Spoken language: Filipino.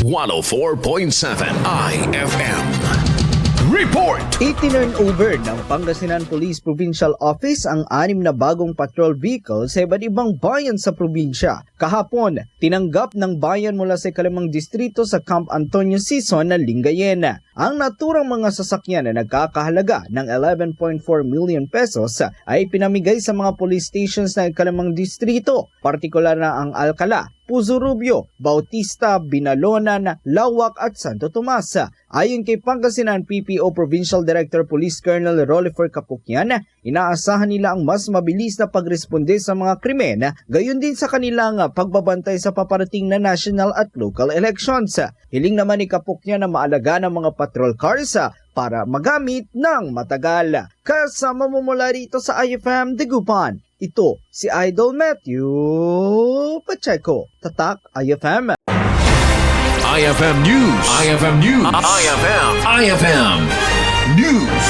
104.7 IFM. Report! Itinurn-Over ng Pangasinan Police Provincial Office ang 6 na bagong patrol vehicles sa iba't ibang bayan sa probinsya. Kahapon, tinanggap ng bayan mula sa ikalimang distrito sa Camp Antonio Season ng Lingayen. Ang naturang mga sasakyan na nagkakahalaga ng 11.4 million pesos ay pinamigay sa mga police stations ng ikalimang distrito, partikular na ang Alcala, Puzo Rubio, Bautista, Binalonan, Lawak at Santo Tomas. Ayon kay Pangasinan PPO Provincial Director Police Colonel Rollifer Capukyan, inaasahan nila ang mas mabilis na pagresponde sa mga krimen, gayon din sa kanilang pagbabantay sa paparating na national at local elections. Hiling naman ni Capukyan na maalaga ng mga patrol cars para magamit ng matagal. Kasama mo mula rito sa IFM Dagupan, ito si Idol Matthew Pacheco. Tatak IFM. IFM News. IFM News. IFM News.